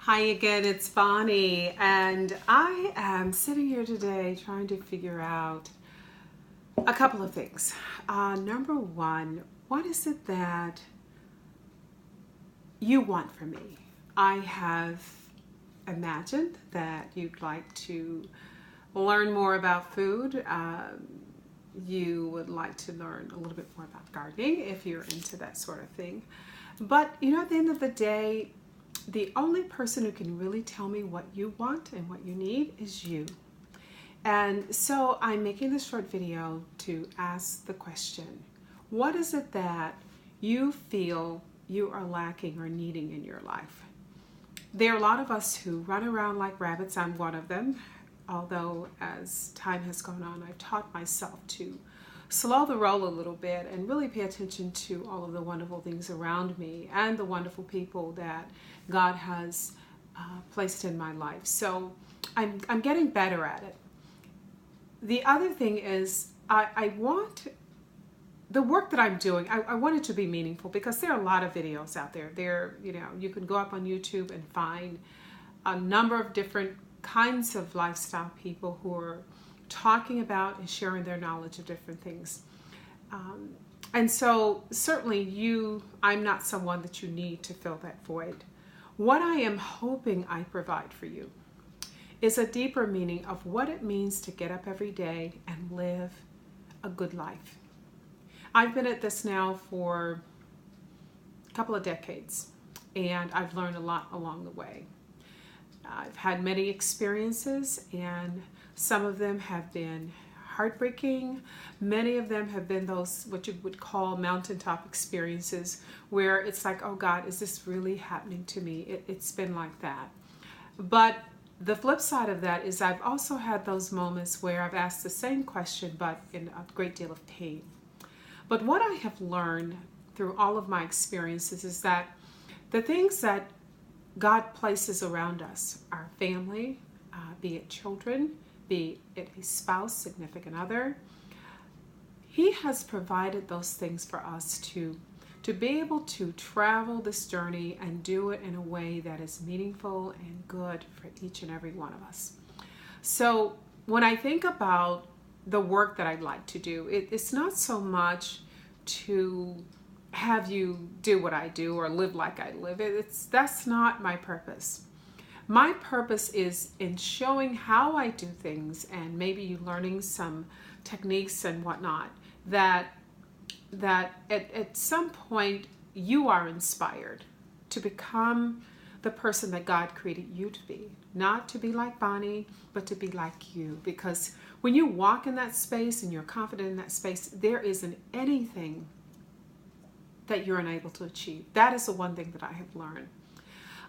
Hi again, it's Bonnie, and I am sitting here today trying to figure out a couple of things. Number one, what is it that you want from me? I have imagined that you'd like to learn more about food. You would like to learn a little bit more about gardening if you're into that sort of thing. But at the end of the day, the only person who can really tell me what you want and what you need is you. And so I'm making this short video to ask the question, what is it that you feel you are lacking or needing in your life? There are a lot of us who run around like rabbits. I'm one of them. Although as time has gone on, I've taught myself to slow the roll a little bit and really pay attention to all of the wonderful things around me and the wonderful people that God has placed in my life. So I'm getting better at it. The other thing is I want the work that I'm doing, I want it to be meaningful because there are a lot of videos out there. You can go up on YouTube and find a number of different kinds of lifestyle people who are talking about and sharing their knowledge of different things. And so certainly I'm not someone that you need to fill that void. What I am hoping I provide for you is a deeper meaning of what it means to get up every day and live a good life. I've been at this now for a couple of decades, and I've learned a lot along the way. I've had many experiences, and some of them have been heartbreaking. Many of them have been those what you would call mountaintop experiences where it's like, oh God, is this really happening to me? It's been like that. But the flip side of that is I've also had those moments where I've asked the same question but in a great deal of pain. But what I have learned through all of my experiences is that the things that God places around us, our family, be it children, be it a spouse, significant other, He has provided those things for us to be able to travel this journey and do it in a way that is meaningful and good for each and every one of us. So when I think about the work that I'd like to do, it's not so much to have you do what I do or live like I live. That's not my purpose. My purpose is in showing how I do things and maybe you learning some techniques and whatnot that at some point you are inspired to become the person that God created you to be. Not to be like Bonnie, but to be like you. Because when you walk in that space and you're confident in that space, there isn't anything that you're unable to achieve. That is the one thing that I have learned.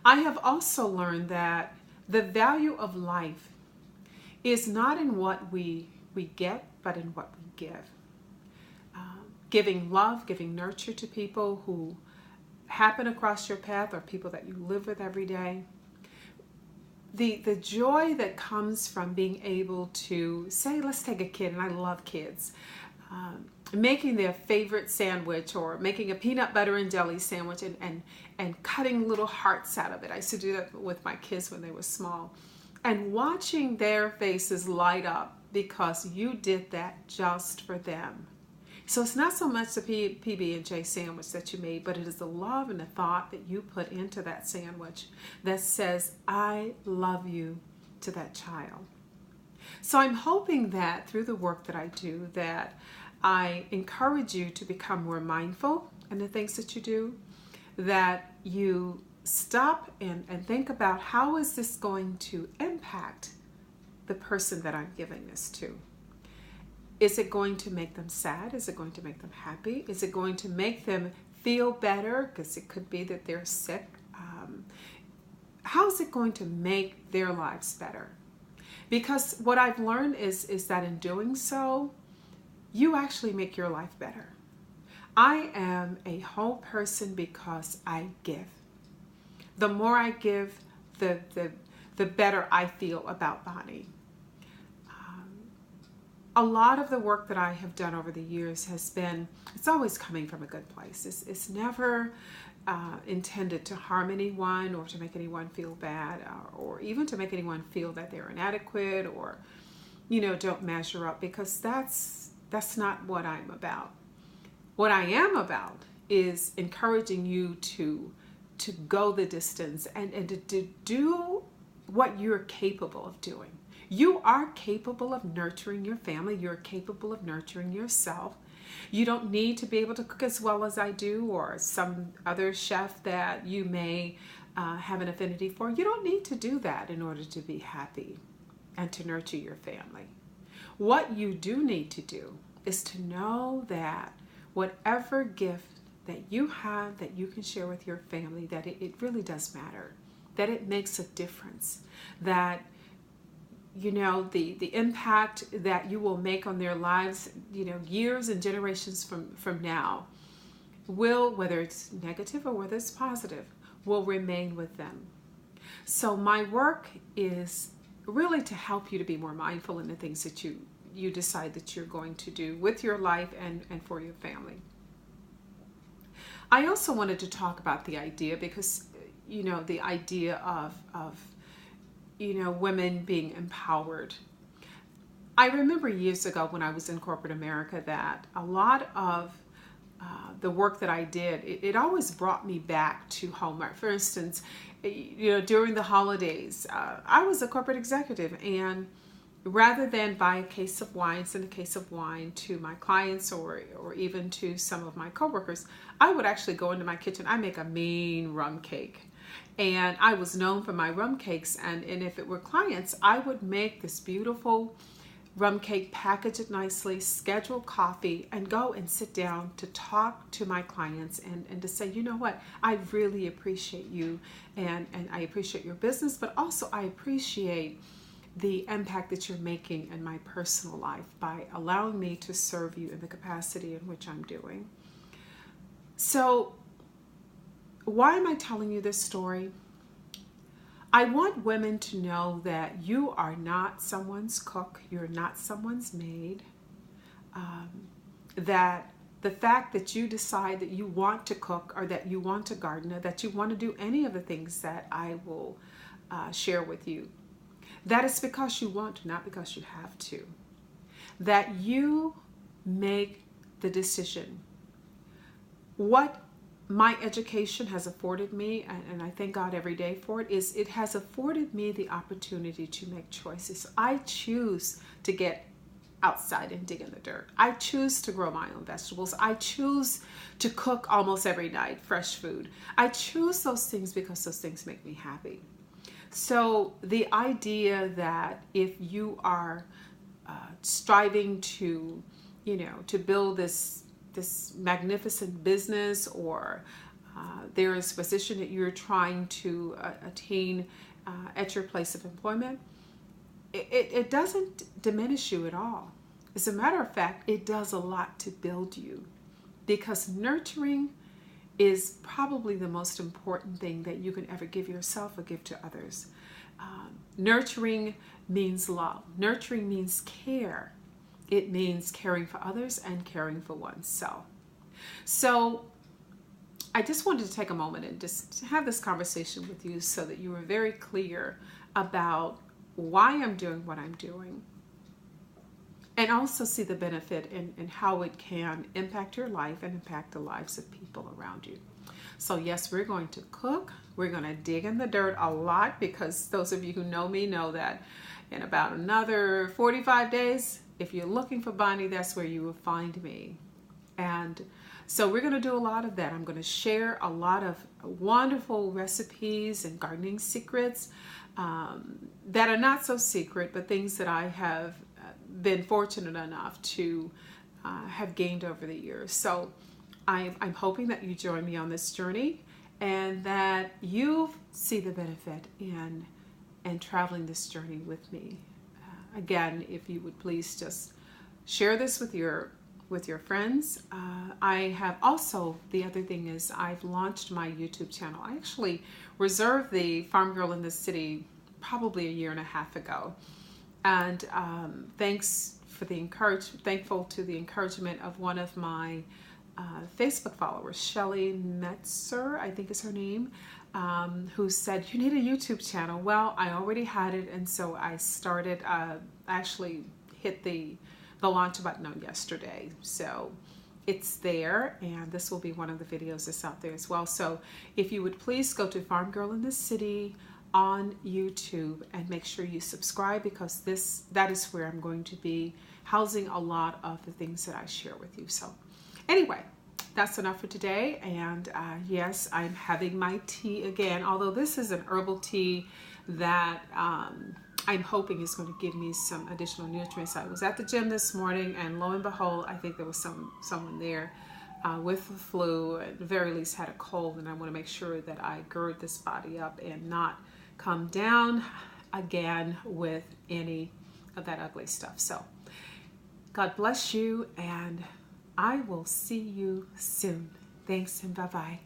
I have also learned that the value of life is not in what we get, but in what we give. Giving love, giving nurture to people who happen across your path or people that you live with every day. The joy that comes from being able to say, let's take a kid, and I love kids, making their favorite sandwich or making a peanut butter and jelly sandwich and cutting little hearts out of it. I used to do that with my kids when they were small. And watching their faces light up because you did that just for them. So it's not so much the PB&J sandwich that you made, but it is the love and the thought that you put into that sandwich that says, I love you to that child. So I'm hoping that through the work that I do, that I encourage you to become more mindful in the things that you do, that you stop and think about how is this going to impact the person that I'm giving this to. Is it going to make them sad? Is it going to make them happy? Is it going to make them feel better? Because it could be that they're sick. How is it going to make their lives better? Because what I've learned is that in doing so, you actually make your life better. I am a whole person because I give. The more I give, the better I feel about Bonnie. A lot of the work that I have done over the years has been, it's always coming from a good place. It's never intended to harm anyone or to make anyone feel bad, or even to make anyone feel that they're inadequate or, don't measure up, because that's not what I'm about. What I am about is encouraging you to go the distance and to do what you're capable of doing. You are capable of nurturing your family. You're capable of nurturing yourself. You don't need to be able to cook as well as I do, or some other chef that you may have an affinity for. You don't need to do that in order to be happy and to nurture your family. What you do need to do is to know that whatever gift that you have that you can share with your family, that it really does matter, that it makes a difference, that the impact that you will make on their lives, years and generations from now, will, whether it's negative or whether it's positive, will remain with them. So my work is really to help you to be more mindful in the things that you decide that you're going to do with your life and for your family. I also wanted to talk about the idea, because the idea of women being empowered. I remember years ago when I was in corporate America that a lot of the work that I did, it always brought me back to home. For instance, during the holidays, I was a corporate executive, and rather than buy a case of wine, send a case of wine to my clients or even to some of my coworkers, I would actually go into my kitchen. I make a mean rum cake. And I was known for my rum cakes. And if it were clients, I would make this beautiful rum cake, package it nicely, schedule coffee, and go and sit down to talk to my clients and to say, you know what, I really appreciate you and I appreciate your business, but also I appreciate the impact that you're making in my personal life by allowing me to serve you in the capacity in which I'm doing. So why am I telling you this story? I want women to know that you are not someone's cook, you're not someone's maid, that the fact that you decide that you want to cook or that you want to garden or that you want to do any of the things that I will share with you, that is because you want to, not because you have to. That you make the decision. What my education has afforded me, and I thank God every day for it, is it has afforded me the opportunity to make choices. I choose to get outside and dig in the dirt. I choose to grow my own vegetables. I choose to cook almost every night, fresh food. I choose those things because those things make me happy. So the idea that if you are striving to, to build this magnificent business, or there is a position that you're trying to attain at your place of employment, it doesn't diminish you at all. As a matter of fact, it does a lot to build you, because nurturing is probably the most important thing that you can ever give yourself or give to others. Nurturing means love. Nurturing means care. It means caring for others and caring for oneself. So I just wanted to take a moment and just have this conversation with you so that you were very clear about why I'm doing what I'm doing, and also see the benefit in how it can impact your life and impact the lives of people around you. So yes, we're going to cook. We're going to dig in the dirt a lot, because those of you who know me know that in about another 45 days, if you're looking for Bonnie, that's where you will find me. And so we're going to do a lot of that. I'm going to share a lot of wonderful recipes and gardening secrets that are not so secret, but things that I have been fortunate enough to have gained over the years. So I'm hoping that you join me on this journey and that you see the benefit in traveling this journey with me. Again, if you would please just share this with your friends. I have also, the other thing is, I've launched my YouTube channel. I actually reserved the Farm Girl in the City probably a year and a half ago. And thankful to the encouragement of one of my Facebook follower, Shelly Metzer, I think is her name, who said, you need a YouTube channel. Well, I already had it, and so I started, actually hit the launch button on yesterday. So it's there, and this will be one of the videos that's out there as well. So if you would please go to Farm Girl in the City on YouTube and make sure you subscribe, because that is where I'm going to be housing a lot of the things that I share with you. So anyway, that's enough for today. And yes, I'm having my tea again, although this is an herbal tea that I'm hoping is going to give me some additional nutrients. I was at the gym this morning, and lo and behold, I think there was someone there with the flu, at the very least had a cold, and I want to make sure that I gird this body up and not come down again with any of that ugly stuff. So God bless you, and I will see you soon. Thanks, and bye-bye.